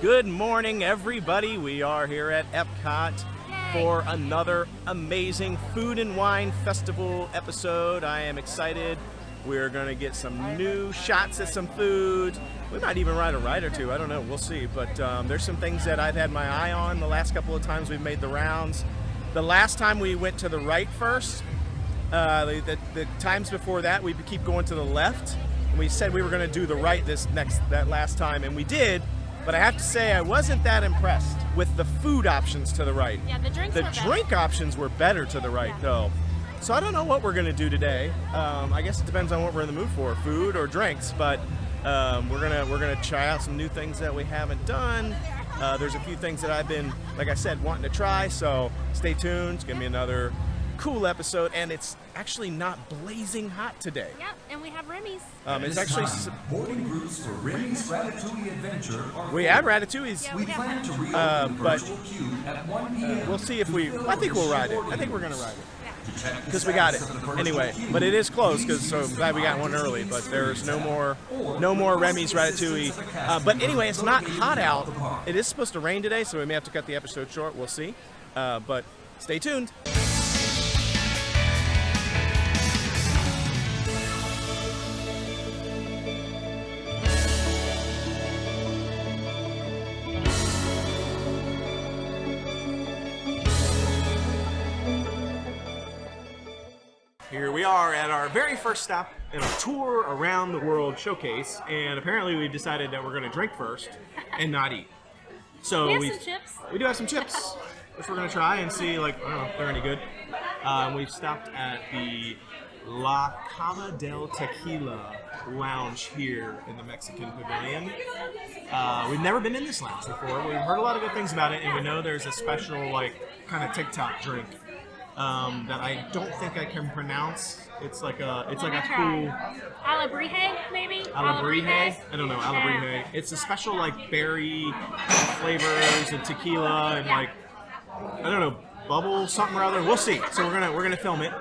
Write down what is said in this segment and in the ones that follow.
Good morning, everybody. We are here at Epcot for another amazing Food and Wine Festival episode. I am excited. We're going to get some new shots at some food. We might even ride a ride or two. I don't know. We'll see. But there's some things that I've had my eye on the last couple of times we've made the rounds. The last time we went to the right first. The times before that, we keep going to the left. And we said we were going to do the right that last time, and we did. But I have to say, I wasn't that impressed with the food options to the right. Yeah, the drinks were better. Drink options were better to the right, though. So I don't know what we're going to do today. I guess it depends on what we're in the mood for, food or drinks. But we're gonna try out some new things that we haven't done. There's a few things that I've been, like I said, wanting to try. So stay tuned. It's gonna be another cool episode, and it's actually not blazing hot today. Yep, and we have Remy's. It's actually boarding groups for Remy's Ratatouille Adventure. We have Ratatouille's. Yeah, We plan to reopen the but virtual queue at 1 p.m. we'll see if we. I think we'll ride it. I think we're gonna ride it. To check the Because we got it status of the virtual anyway, queue. but it is closed. So I'm glad we got one early. But there's no more Remy's Ratatouille. But anyway, it's not hot out. It is supposed to rain today, so we may have to cut the episode short. We'll see. But stay tuned. Here we are at our very first stop in a tour around the world showcase, and apparently we decided that we're going to drink first and not eat. So We have some chips. We do have some chips, which we're going to try and see, like, I don't know if they're any good. We've stopped at the La Casa del Tequila lounge here in the Mexican Pavilion. We've never been in this lounge before. We've heard a lot of good things about it, and we know there's a special, like, kind of TikTok drink that I don't think I can pronounce. It's like a cool Alebrije, maybe? Alebrije. I don't know, Alebrije. It's a special like berry flavors and tequila and like I don't know, bubble something or other. We'll see. So we're gonna film it.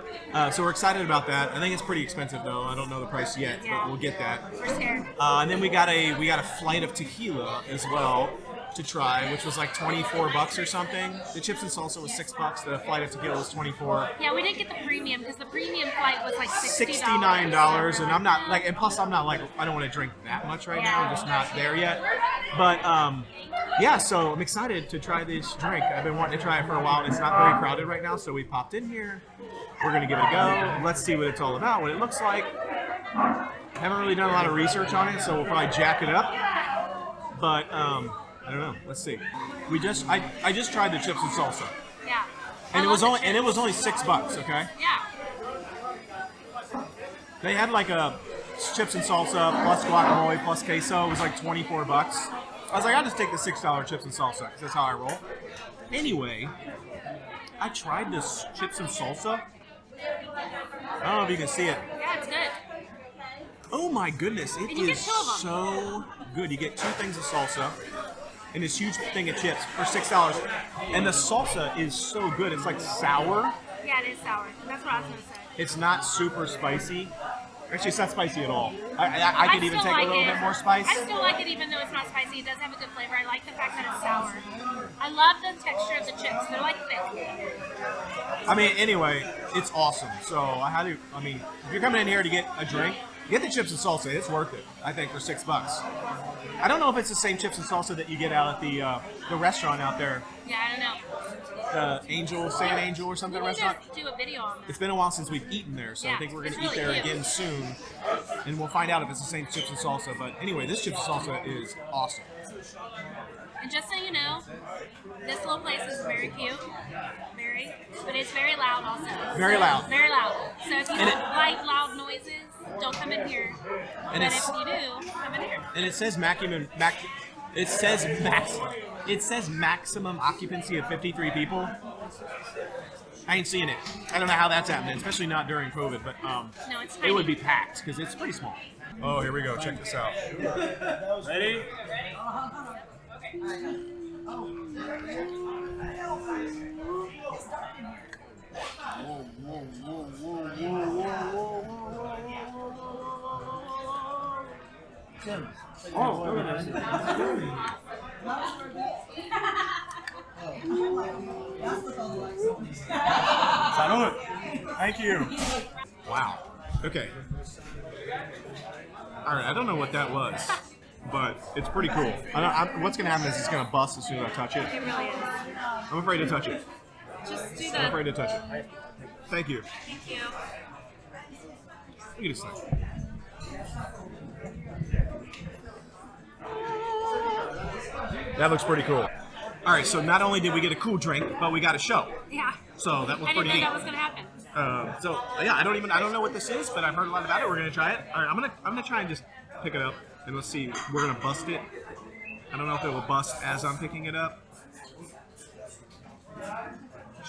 So we're excited about that. I think it's pretty expensive though. I don't know the price yet, but we'll get that. We're scared. And then we got a flight of tequila as well to try, which was like $24 or something. The chips and salsa was $6. The flight of tequila was $24. Yeah, we didn't get the premium because the premium flight was like $60. $69, and I'm not like, and plus I'm not like, I don't want to drink that much right now. I'm just not there yet. But yeah, so I'm excited to try this drink. I've been wanting to try it for a while, and it's not very crowded right now, so we popped in here. We're gonna give it a go. Let's see what it's all about, what it looks like. Haven't really done a lot of research on it, so we'll probably jack it up. But I don't know. Let's see. I just tried the chips and salsa, Yeah. and it was only $6. Okay. Yeah. They had like a chips and salsa plus guacamole plus queso. It was like $24. I was like, I'll just take the $6 chips and salsa because that's how I roll. Anyway, I tried this chips and salsa. I don't know if you can see it. Yeah, it's good. Oh my goodness, it And you get is 2 of them. so good. You get 2 things of salsa and this huge thing of chips for $6. And the salsa is so good. It's like sour. Yeah, it is sour. That's what I was going to say. It's not super spicy. Actually, it's not spicy at all. I could even still take like a little it. bit more spice. I still like it even though it's not spicy. It does have a good flavor. I like the fact that it's sour. I love the texture of the chips. They're like thick. I mean, anyway, it's awesome. So if you're coming in here to get a drink, get the chips and salsa. It's worth it, I think, for $6. I don't know if it's the same chips and salsa that you get out at the restaurant out there. Yeah, I don't know. San Angel or something We need restaurant. to do a video on that. It's been a while since we've eaten there, so I Yeah, think we're going to it's eat really there cute. again soon. And we'll find out if it's the same chips and salsa. But anyway, this chips and salsa is awesome. And just so you know, this little place is very cute, but it's very loud also. Very loud. Very loud. So if you And don't like loud noises, don't come in here. And But it's- if you do, come in here. And it says maximum occupancy of 53 people. I ain't seeing it. I don't know how that's happening, especially not during COVID, but No, it's it tiny. would be packed because it's pretty small. Oh, here we go. Check this out. Ready? Salud. Thank you. Wow. Okay. All right. I don't know what that was, but it's pretty cool. What's gonna happen is it's gonna bust as soon as I touch it. It really is. I'm afraid to touch it. Just do I'm afraid that. to touch it. Thank you. Thank you. Look at this thing. That looks pretty cool. All right, so not only did we get a cool drink, but we got a show. Yeah. So that was I didn't pretty know neat. that was gonna happen. So yeah, I don't know what this is, but I've heard a lot about it. We're gonna try it. All right, I'm gonna try and just pick it up and let's see. We're gonna bust it. I don't know if it will bust as I'm picking it up.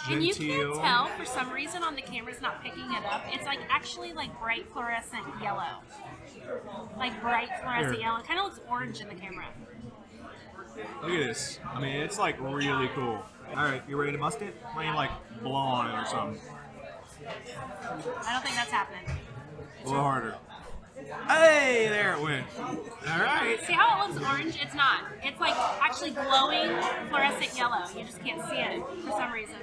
And you Genteel. can't tell for some reason on the camera's not picking it up. It's like actually like bright fluorescent yellow. Like bright fluorescent Here. yellow. It kind of looks orange in the camera. Look at this. I mean, it's like really cool. All right, you ready to bust it? Why don't you like blow on it or something? I don't think that's happening. A little harder. Hey, there it went. All right. See how it looks orange? It's not. It's like actually glowing fluorescent yellow. You just can't see it for some reason.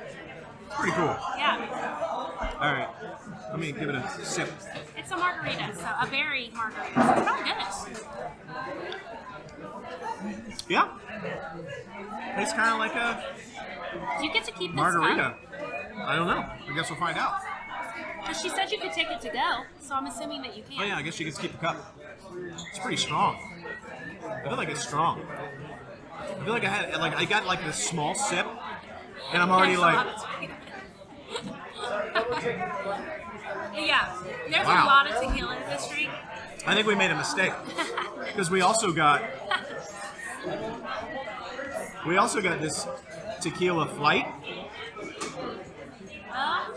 Pretty cool. Yeah. All right. Let me give it a sip. It's a margarita, so a berry margarita. So it's not good. Yeah. Tastes kind of like a Do you get to keep this margarita. cup? I don't know. I guess we'll find out. Because she said you could take it to go, so I'm assuming that you can. Oh yeah, I guess you get to keep the cup. It's pretty strong. I feel like it's strong. I feel like I got like this small sip, and I'm already There's a like, lot of tequila. Yeah, there's Wow. a lot of tequila in this drink. I think we made a mistake because we also got this Tequila Fight.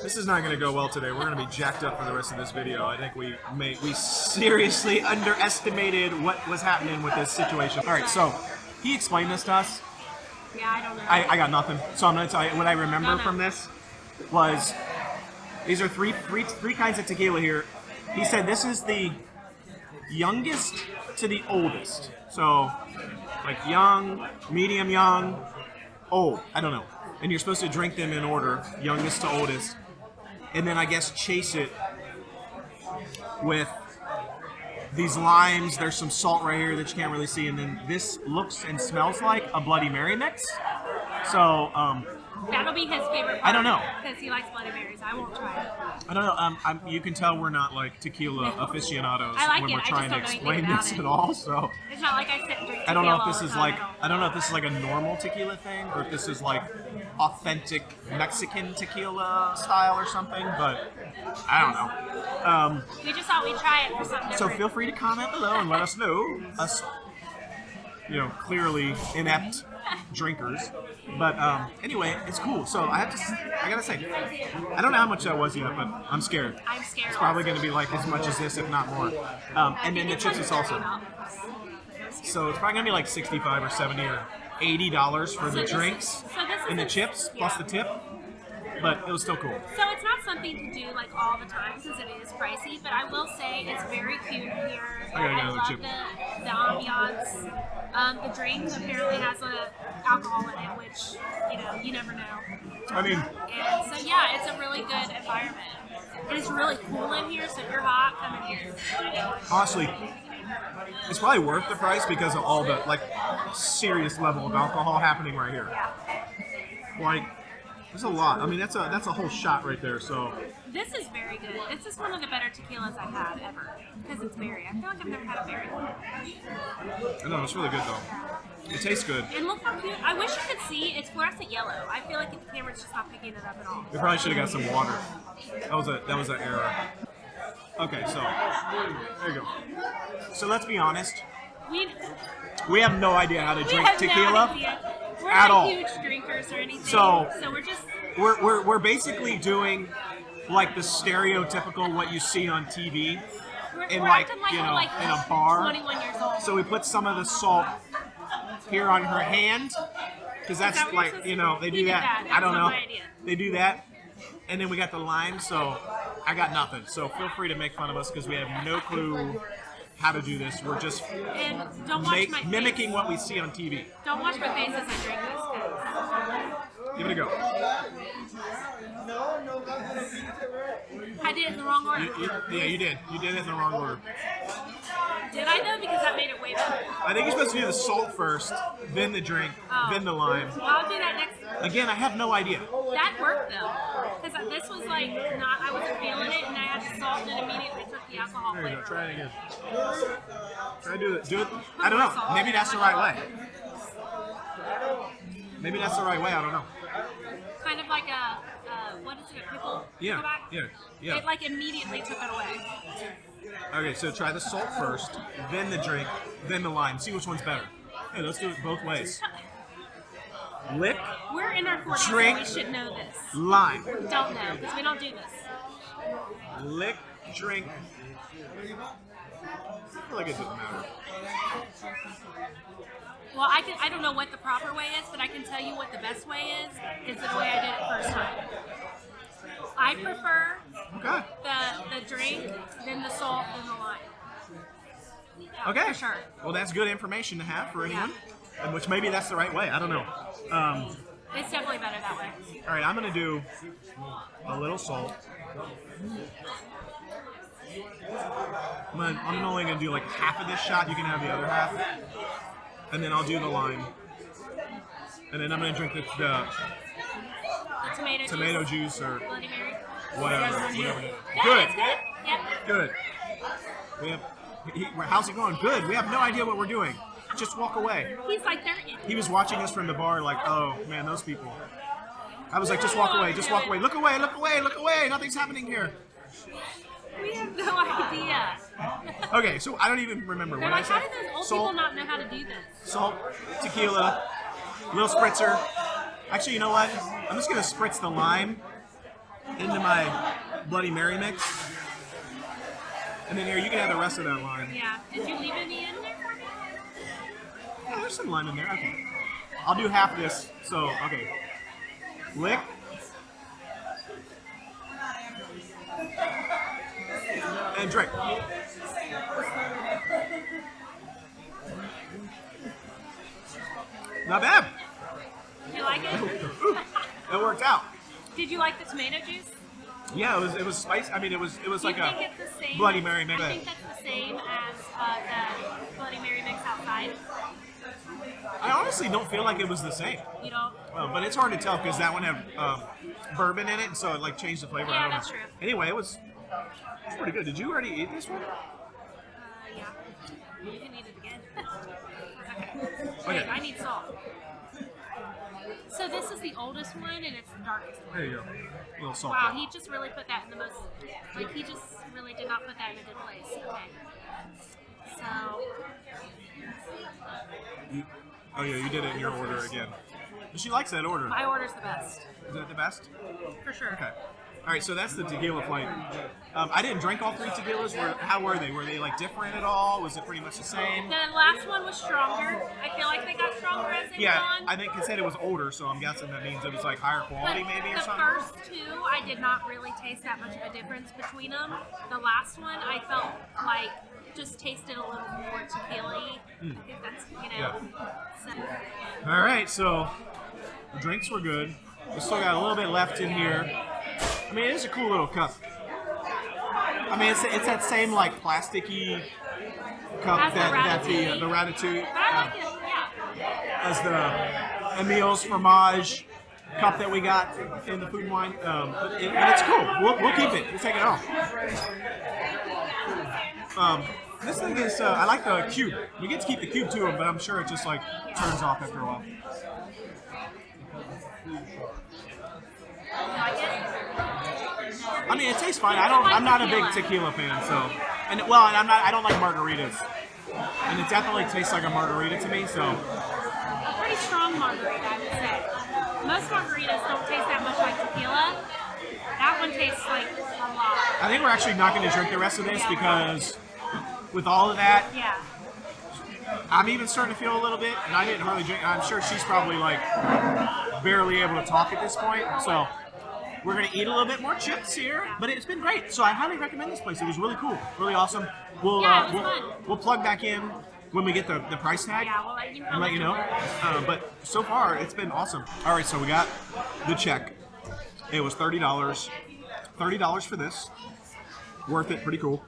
This is not going to go well today. We're going to be jacked up for the rest of this video. I think we seriously underestimated what was happening with this situation. All right, so he explained this to us. Yeah, I don't know. I got nothing. So I'm going to tell you what I remember No. from this was these are three kinds of tequila here. He said this is the youngest to the oldest. So like young, medium young, old. I don't know. And you're supposed to drink them in order, youngest to oldest. And then I guess chase it with these limes. There's some salt right here that you can't really see. And then this looks and smells like a Bloody Mary mix. So, That'll be his favorite part. I don't know. Because he likes Bloody Marys. I won't try it. I don't know. You can tell we're not like tequila aficionados I like when it, we're I just trying to don't know anything explain about this it. at all. So It's not like I sit and drink I don't know if tequila this all is the like time. I don't know if this is like a normal tequila thing or if this is like authentic Mexican tequila style or something. But I don't know. We just thought we'd try it for something So different. feel free to comment below and let us know. Us, clearly inept drinkers. But anyway, it's cool. So I gotta say, I don't know how much that was yet, but I'm scared. I'm scared. It's probably going to be like as much as this, if not more. And then the chips and salsa. So it's probably going to be like $65 or $70 or $80 for the drinks and the chips plus the tip. But it was still cool. So it's not something to do like all the time since it is pricey, but I will say it's very cute here. I gotta get another love chip. the ambiance. The drink apparently has alcohol in it, which you never know. I mean, And so yeah, it's a really good environment. And it's really cool in here, so if you're hot, come in here. honestly, it's probably worth the price because of all the serious level of alcohol happening right here. Like, there's a lot. I mean, that's a whole shot right there. So This is very good. This is one of the better tequilas I've had ever because it's berry. I feel like I've never had a berry one. I know it's really good though. It tastes good. And look how cute. I wish you could see. It's fluorescent yellow. I feel like the camera's just not picking it up at all. We probably should have got some water. That was an error. Okay, so there you go. So let's be honest. We have no idea how to drink have tequila no idea. We're at not all. huge drinkers or anything. So- we're just We're basically doing like the stereotypical what you see on TV we're in acting like in we're like a bar. 21 years old. So we put some of the salt here on her hand because that's that what you're like supposed to they do? do We did that. that. I don't That's know. not my idea. They do that, and then we got the lime. So I got nothing. So feel free to make fun of us because we have no clue how to do this. We're just and don't watch my mimicking face. what we see on TV. Don't watch my face as I drink this. 'Cause Give it a go. I did it in the wrong order. Yeah, you did. You did it in the wrong order. Did I though? Because that made it way better. I think you're supposed to do the salt first, then the drink, then the lime. Well, I'll do that next. Again, I have no idea. That worked though, because this was like not. I wasn't feeling it, and I had the salt, and it immediately took the alcohol There you go. flavor. Try it again. Try to do it. Do it. I don't know. Maybe that's the right way. Maybe that's the right way. I don't know. Kind of like a what is it? A pickle? Yeah. Pickleback? Yeah. It like immediately took it away. Okay, so try the salt first, then the drink, then the lime. See which one's better. Hey, let's do it both ways. Lick, We're in our 40s, Drink. so we should know this. lime. Don't know, because we don't do this. Lick, drink. I feel like it doesn't matter. Well, I don't know what the proper way is, but I can tell you what the best way is the way I did it first time. I prefer Okay. the drink, then the salt, then the lime. Yeah, Okay. For sure. Well, that's good information to have for anyone, and which maybe that's the right way. I don't know. All It's definitely better that way. right, I'm gonna do a little salt. I'm only gonna do like half of this shot. You can have the other half, and then I'll do the lime, and then I'm gonna drink the The tomato juice or Bloody Mary. whatever. Yeah, Good. that's good. Yep. Good. We have. How's it going? Good. We have no idea what we're doing. Just walk away. He's like, they're He was watching us from the bar, like, oh man, those people. I was like, just walk away, just walk away. Look away, look away, look away. Nothing's happening here. We have no idea. Okay, so I don't even remember They're what I like, how said. do those old Salt, people not know how to do this? salt, tequila, little spritzer. Actually, you know what? I'm just gonna spritz the lime into my Bloody Mary mix. And then here, you can have the rest of that lime. Yeah. Did you leave any in there for me? Yeah, there's some lime in there. Okay. I'll do half this. So, okay. Lick. And drink. Not bad. Did you like it? It worked out. Did you like the tomato juice? Yeah, it was spicy. I mean, it was Do you like think a it's the same? Bloody Mary mix. I think that's the same as the Bloody Mary mix outside. I honestly don't feel like it was the same. You don't? But it's hard to tell because that one had bourbon in it, and so it like changed the flavor. I Yeah, don't know. that's true. Anyway, it was pretty good. Did you already eat this one? Yeah. You can eat it again. Okay. Wait, I need salt. So this is the oldest one, and it's the darkest one. There you go. A little salt. Wow, he just really put that in the most, like he just really did not put that in a good place. Okay. So, Oh yeah, you did it in your order again. But she likes that order. my order's the best. Is that the best? For sure. Okay. All right, so that's the Tequila Fight. I didn't drink all three tequilas. How were they? Were they like different at all? Was it pretty much the same? The last one was stronger. I feel like they got stronger as they Yeah, went on. I think it said it was older, so I'm guessing that means it was like higher quality maybe or the something. first two, I did not really taste that much of a difference between them. The last one, I felt like just tasted a little more tequila-y. I think that's, So, All right, so the drinks were good. We still got a little bit left in here. I mean, it is a cool little cup. I mean, it's that same like plasticky cup As the that Ratatouille. the Ratatouille but I like it, yeah. as the Emil's fromage cup that we got in the food and wine. And it's cool. We'll keep it. We'll take it off. This thing is, I like the cube. You get to keep the cube too, but I'm sure it just like turns off after a while. You like it? I mean, it tastes fine. I'm not a big tequila fan, so, and I don't like margaritas, and it definitely tastes like a margarita to me. So, A pretty strong margarita, I would say. Most margaritas don't taste that much like tequila. That one tastes like a lot. I think we're actually not going to drink the rest of this because with all of that, Yeah. I'm even starting to feel a little bit, and I didn't hardly drink. I'm sure she's probably like barely able to talk at this point, so. We're going to eat a little bit more chips here, but it's been great. So I highly recommend this place. It was really cool, really awesome. We'll Yeah, it was fun. we'll plug back in when we get the price tag Yeah, we'll let you know. and let you know. But so far, it's been awesome. All right, so we got the check. It was $30 $30 for this. Worth it, pretty cool.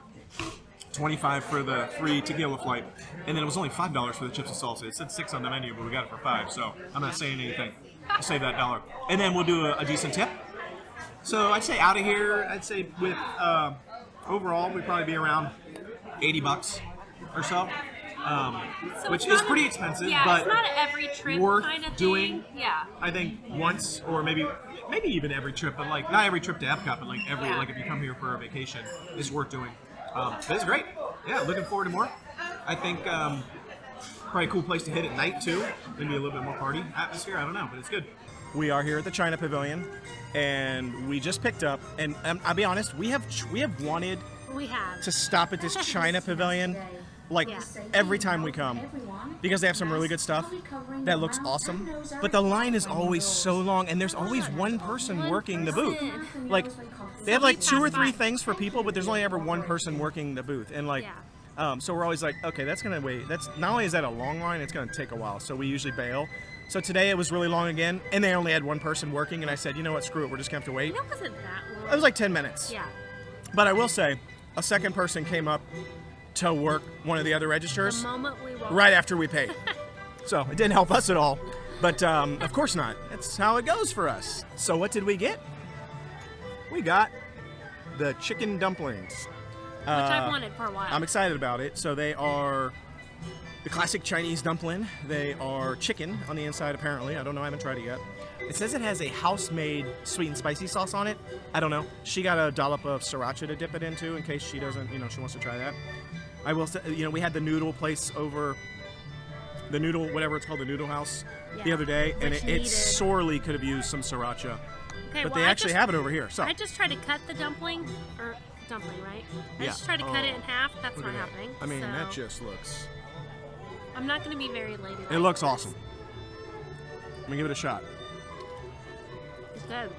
$25 for the free Tequila Fight, and then it was only $5 for the chips and salsa. It said $6 on the menu, but we got it for $5, so I'm not saying anything. I'll save that $1. And then we'll do a decent tip. So I'd say out of here, I'd say with overall, we'd probably be around $80 or so, which is pretty expensive, but it's not an every trip worth kind of doing. thing. Yeah, I think once or maybe even every trip, but like not every trip to Epcot, but like every like if you come here for a vacation, it's worth doing. But it's great. Yeah, looking forward to more. I think probably a cool place to hit at night too. Maybe a little bit more party atmosphere. I don't know, but it's good. We are here at the China Pavilion, and we just picked up. And I'll be honest, we have wanted to stop at this China Pavilion like every time we come because they have some really good stuff that looks awesome. But the line is always so long, and there's always one person working the booth. Like they have like 2 or 3 things for people, but there's only ever one person working the booth, and like. So we're always like, okay, that's gonna wait. That's not only is that a long line, it's gonna take a while. So we usually bail. So today it was really long again, and they only had one person working, and I said, you know what, screw it, we're just gonna have to wait. It wasn't that long. It was like 10 minutes. Yeah. But I will say, a second person came up to work one of the other registers The moment we walked. right after we paid. So it didn't help us at all. But of course not. That's how it goes for us. So what did we get? We got the chicken dumplings. Which I've wanted for a while. I'm excited about it. So they are the classic Chinese dumpling. They are chicken on the inside, apparently. I don't know. I haven't tried it yet. It says it has a house-made sweet and spicy sauce on it. I don't know. She got a dollop of sriracha to dip it into in case she doesn't, she wants to try that. I will say, we had the noodle place over, the noodle, whatever it's called, the noodle house, the other day, and it sorely could have used some sriracha. Okay, but they actually have it over here. So I just tried to cut the dumpling, right? I just tried to cut it in half. That's not happening. I mean, that just looks... I'm not going to be very lady. It looks awesome. Let me give it a shot. It's good.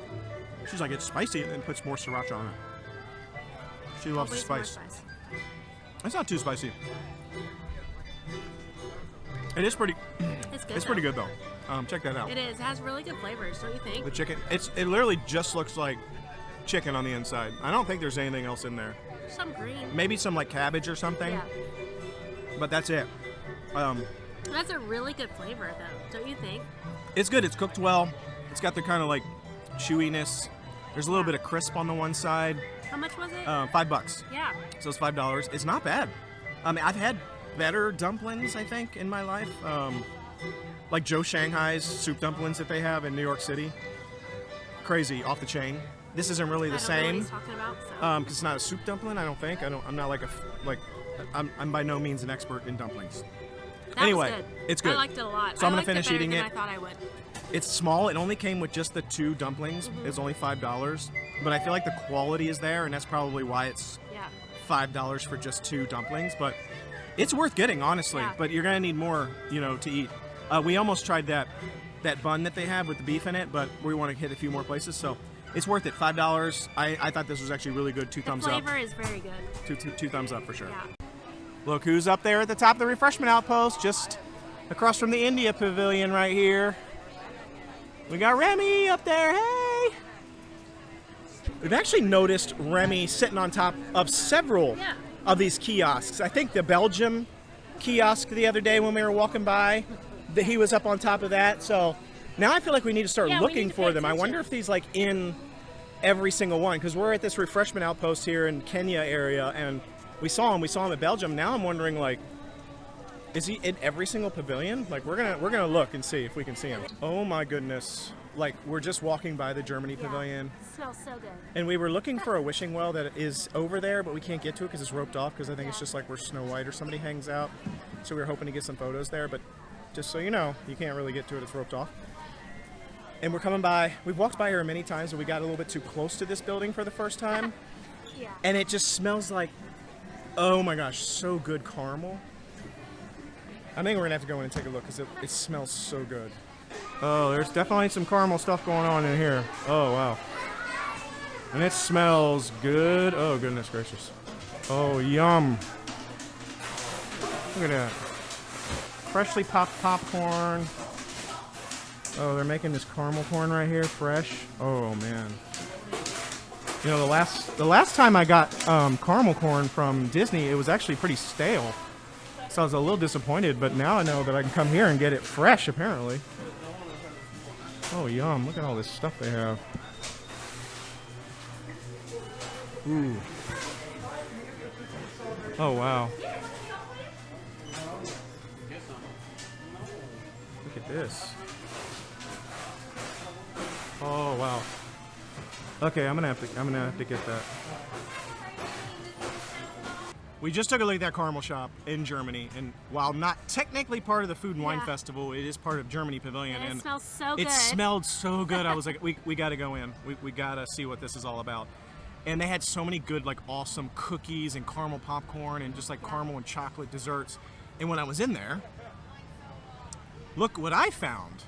She's like, it's spicy, and then puts more sriracha on it. She loves the spice. It's not too spicy. It is pretty... It's good. It's pretty good, though. Check that out. It is. It has really good flavors, don't you think? The chicken, it literally just looks like chicken on the inside. I don't think there's anything else in there. Some green. Maybe some like cabbage or something. Yeah. But that's it. That's a really good flavor, though, don't you think? It's good. It's cooked well. It's got the kind of like chewiness. There's a little bit of crisp on the one side. How much was it? $5. Yeah. So it's $5. It's not bad. I mean, I've had better dumplings, I think, in my life. Like Joe Shanghai's soup dumplings that they have in New York City. Crazy, off the chain. This isn't really the same. I don't know what he's talking about. So. Because it's not a soup dumpling. I don't think. I'm not I'm by no means an expert in dumplings. Anyway, was good. It's good. I liked it a lot. So I'm gonna finish eating it. I thought I would. It's small. It only came with just the 2 dumplings. It's only $5, but I feel like the quality is there, and that's probably why it's $5 for just 2 dumplings. But it's worth getting, honestly. Yeah. But you're gonna need more, to eat. We almost tried that bun that they have with the beef in it, but we want to hit a few more places, so it's worth it. $5. I thought this was actually really good. 2 thumbs up. The flavor is very good. Two thumbs up for sure. Yeah. Look who's up there at the top of the refreshment outpost, just across from the India Pavilion right here. We got Remy up there. Hey! We've actually noticed Remy sitting on top of several of these kiosks. I think the Belgium kiosk the other day when we were walking by, he was up on top of that. So now I feel like we need to start looking for them. I wonder if he's like in every single one, because we're at this refreshment outpost here in Kenya area, and we saw him at Belgium. Now I'm wondering, like, is he in every single pavilion? Like, we're gonna look and see if we can see him. Oh my goodness. Like, we're just walking by the Germany pavilion. It smells so good. And we were looking for a wishing well that is over there, but we can't get to it because it's roped off, because I think it's just like where Snow White or somebody hangs out. So we were hoping to get some photos there, but just so you know, you can't really get to it, it's roped off. And we're coming by, we've walked by here many times, and we got a little bit too close to this building for the first time. And it just smells like, oh my gosh, so good caramel. I think we're gonna have to go in and take a look because it smells so good. Oh, there's definitely some caramel stuff going on in here. Oh, wow. And it smells good. Oh, goodness gracious. Oh, yum. Look at that. Freshly popped popcorn. Oh, they're making this caramel corn right here, fresh. Oh, man. You know, the last time I got caramel corn from Disney, it was actually pretty stale. So I was a little disappointed, but now I know that I can come here and get it fresh, apparently. Oh, yum. Look at all this stuff they have. Ooh. Oh, wow. Look at this. Oh, wow. Okay, I'm gonna have to get that. We just took a look at that caramel shop in Germany, and while not technically part of the Food and Wine Festival, it is part of Germany Pavilion. And and it smells so good. It smelled so good. I was like, we got to go in. We got to see what this is all about. And they had so many good, like, awesome cookies and caramel popcorn and just like caramel and chocolate desserts. And when I was in there, look what I found.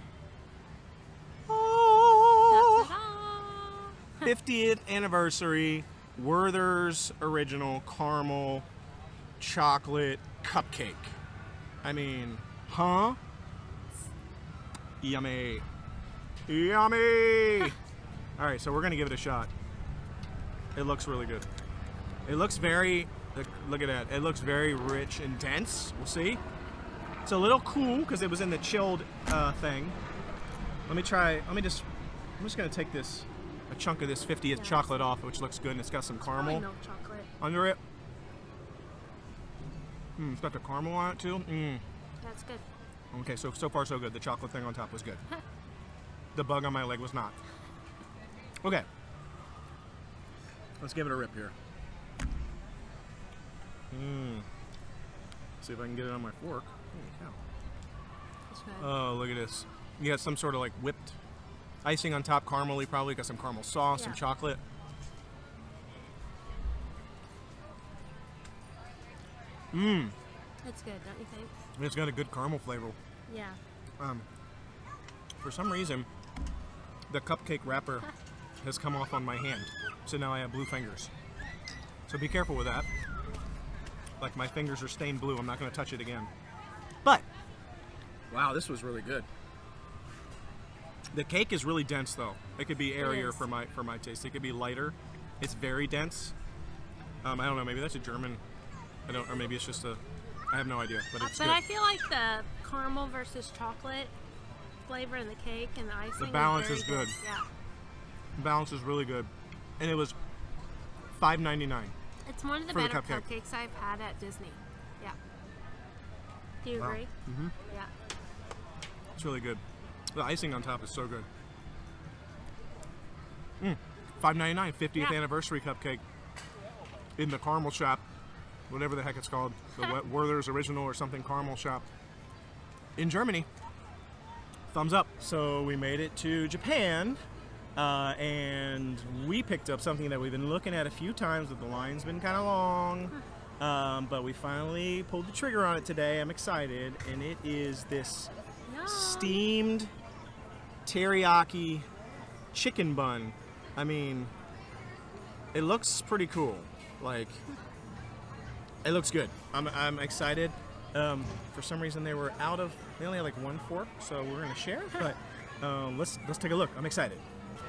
Oh, 50th anniversary Werther's original caramel chocolate cupcake. I mean, huh? Yummy. Yummy! All right, so we're gonna give it a shot. It looks really good. It looks very, look at that. It looks very rich and dense. We'll see. It's a little cool because it was in the chilled thing. I'm just gonna take a chunk of this 50th chocolate off, which looks good, and it's got some caramel milk chocolate under it. It's got the caramel on it too. That's good. Okay, so far so good. The chocolate thing on top was good. The bug on my leg was not. Okay. Let's give it a rip here. See if I can get it on my fork. Holy cow. That's good. Oh, look at this. You got some sort of like whipped icing on top, caramely probably. Got some caramel sauce, some chocolate. It's good, don't you think? It's got a good caramel flavor. Yeah. For some reason, the cupcake wrapper has come off on my hand. So now I have blue fingers. So be careful with that. Like, my fingers are stained blue. I'm not going to touch it again. But, wow, this was really good. The cake is really dense, though. It could be airier for my taste. It could be lighter. It's very dense. I don't know. Maybe that's a German. Or maybe it's just I have no idea. But it's good. I feel like the caramel versus chocolate flavor in the cake and the icing. The balance is good. Yeah. The balance is really good. And it was $5.99. It's one of the better cupcakes I've had at Disney. Yeah. Do you agree? Mm-hmm. Yeah. It's really good. The icing on top is so good. $5.99, 50th anniversary cupcake in the caramel shop, whatever the heck it's called, the Werther's original or something caramel shop in Germany. Thumbs up. So we made it to Japan. And we picked up something that we've been looking at a few times, but the line's been kind of long. But we finally pulled the trigger on it today. I'm excited. And it is this steamed teriyaki chicken bun. I mean, it looks pretty cool. Like, it looks good. I'm excited. For some reason, they only had like one fork, so we're going to share. But let's take a look. I'm excited.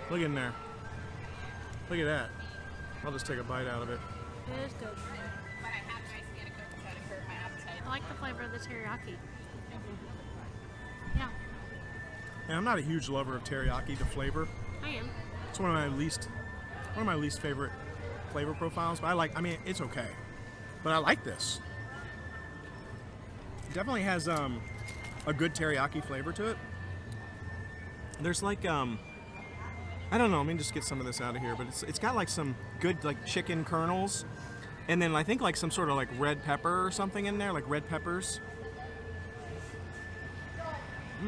Look in there. Look at that. I'll just take a bite out of it. It is good. I like the flavor of the teriyaki. Yeah. And I'm not a huge lover of teriyaki, the flavor. I am. It's one of my least favorite flavor profiles. But I mean, it's okay. But I like this. It definitely has a good teriyaki flavor to it. There's like I don't know. Let me just get some of this out of here. But it's got like some good like chicken kernels, and then I think like some sort of like red pepper or something in there, like red peppers.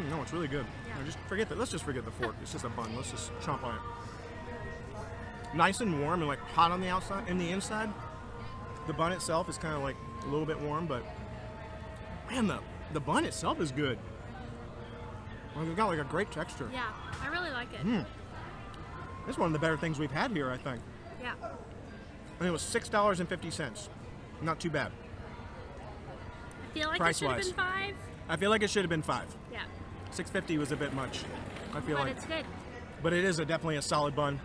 No, it's really good. Yeah. No, just forget that. Let's just forget the fork. It's just a bun. Let's just chomp on it. Nice and warm and like hot on the outside and the inside. The bun itself is kind of like a little bit warm, but man, the bun itself is good. Well, it's got like a great texture. Yeah, I really like it. It's one of the better things we've had here, I think. Yeah. And it was $6.50. Not too bad. I feel like Price-wise. it should have been $5. I feel like it should have been $5. Yeah. $6.50 was a bit much. I feel But like. it's good. But it is definitely a solid bun.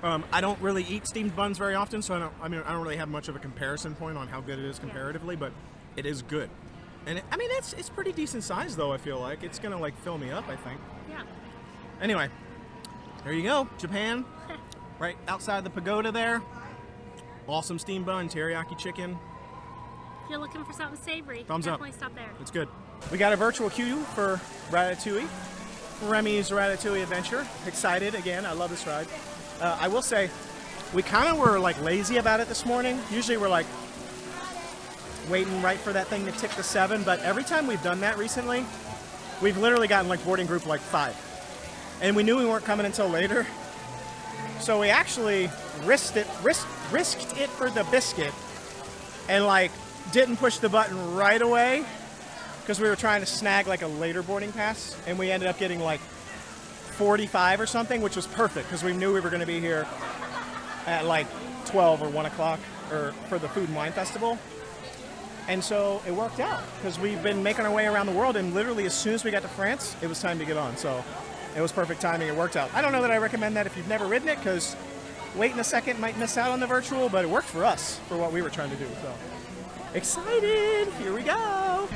I don't really eat steamed buns very often, so I don't really have much of a comparison point on how good it is comparatively, but it is good. And it's pretty decent size though. I feel like it's gonna like fill me up. I think. Yeah. Anyway, there you go, Japan, right outside the pagoda there. Awesome steamed bun, teriyaki chicken. If you're looking for something savory, Thumbs up. definitely stop there. It's good. We got a virtual queue for Ratatouille, Remy's Ratatouille Adventure. Excited again. I love this ride. I will say, we kind of were like lazy about it this morning. Usually we're like waiting right for that thing to tick to 7, but every time we've done that recently, we've literally gotten like boarding group like 5. And we knew we weren't coming until later. So we actually risked it for the biscuit and like didn't push the button right away because we were trying to snag like a later boarding pass, and we ended up getting like 45 or something, which was perfect because we knew we were going to be here at like 12 or 1 o'clock or for the Food and Wine Festival. And so it worked out because we've been making our way around the world, and literally as soon as we got to France, it was time to get on. So it was perfect timing. It worked out. I don't know that I recommend that if you've never ridden it, because waiting a second might miss out on the virtual, but it worked for us for what we were trying to do. So excited. Here we go.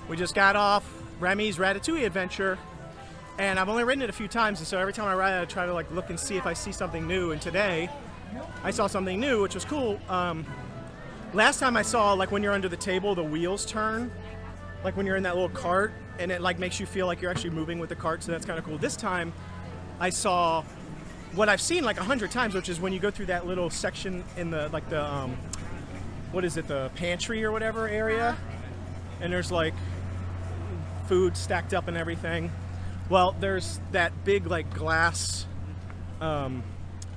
We just got off Remy's Ratatouille Adventure, and I've only ridden it a few times, and so every time I ride it, I try to like look and see if I see something new. And today, I saw something new, which was cool. Last time I saw, like when you're under the table, the wheels turn, like when you're in that little cart, and it like makes you feel like you're actually moving with the cart. So that's kind of cool. This time, I saw what I've seen like 100 times, which is when you go through that little section in the like the what is it, the pantry or whatever area, and there's like food stacked up and everything. Well, there's that big like glass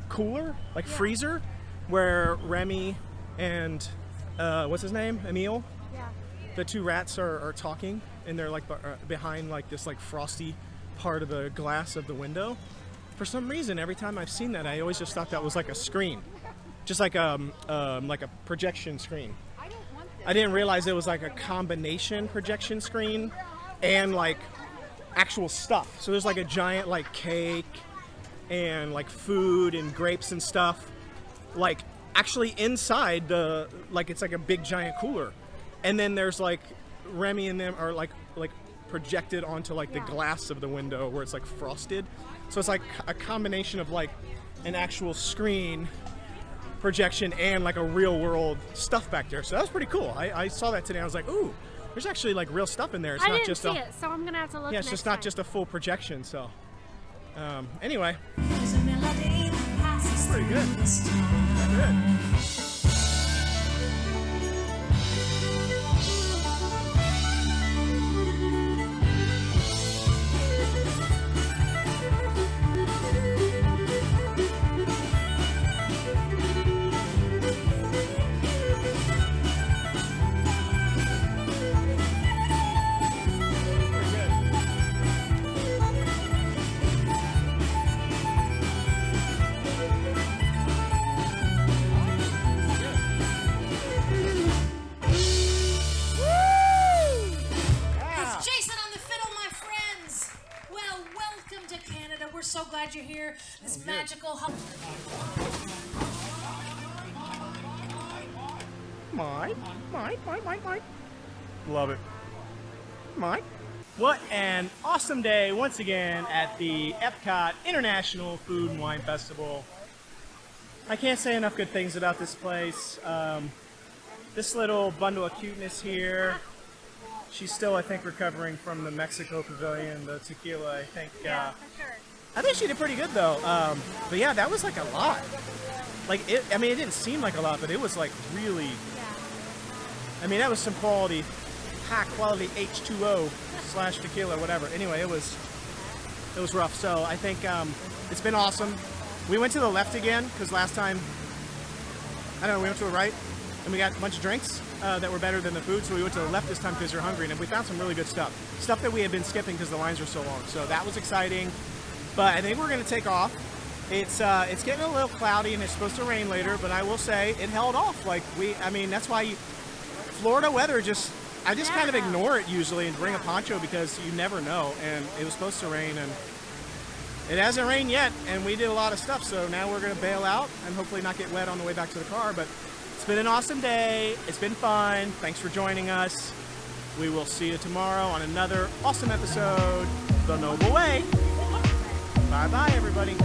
cooler, like freezer, where Remy and what's his name, Emile, the two rats are talking, and they're like behind like this like frosty part of the glass of the window. For some reason, every time I've seen that, I always just thought that was like a screen, just like a projection screen. I didn't realize it was like a combination projection screen and like actual stuff. So there's like a giant like cake and like food and grapes and stuff, like actually inside the, like it's like a big giant cooler. And then there's like Remy and them are like projected onto like the glass of the window where it's like frosted. So it's like a combination of like an actual screen projection and like a real world stuff back there. So that was pretty cool. I saw that today. I was like, ooh, there's actually like real stuff in there. It's I not didn't just see it, so I'm gonna have to look. Yeah, it's just not just a full projection. So anyway, pretty good. Good. So glad you're here. This magical Mine. Love it. Mine. What an awesome day once again at the Epcot International Food and Wine Festival. I can't say enough good things about this place. This little bundle of cuteness here. She's still, I think, recovering from the Mexico Pavilion, the tequila, I think. Yeah, for sure. I think she did pretty good though. But yeah, that was like a lot. Like it, I mean, it didn't seem like a lot, but it was like really. Yeah. I mean, that was some quality, high quality H2O / tequila, whatever. Anyway, it was rough. So I think it's been awesome. We went to the left again because last time, I don't know, we went to the right and we got a bunch of drinks. that were better than the food, so we went to the left this time because you're hungry, and we found some really good stuff. Stuff that we had been skipping because the lines were so long. So that was exciting. But I think we're going to take off. It's getting a little cloudy, and it's supposed to rain later, but I will say it held off. I mean, that's why Florida weather I just kind of ignore it usually and bring a poncho because you never know. And it was supposed to rain, and it hasn't rained yet, and we did a lot of stuff, so now we're going to bail out and hopefully not get wet on the way back to the car. But it's been an awesome day. It's been fun. Thanks for joining us. We will see you tomorrow on another awesome episode, The Noble Way. Bye-bye, everybody.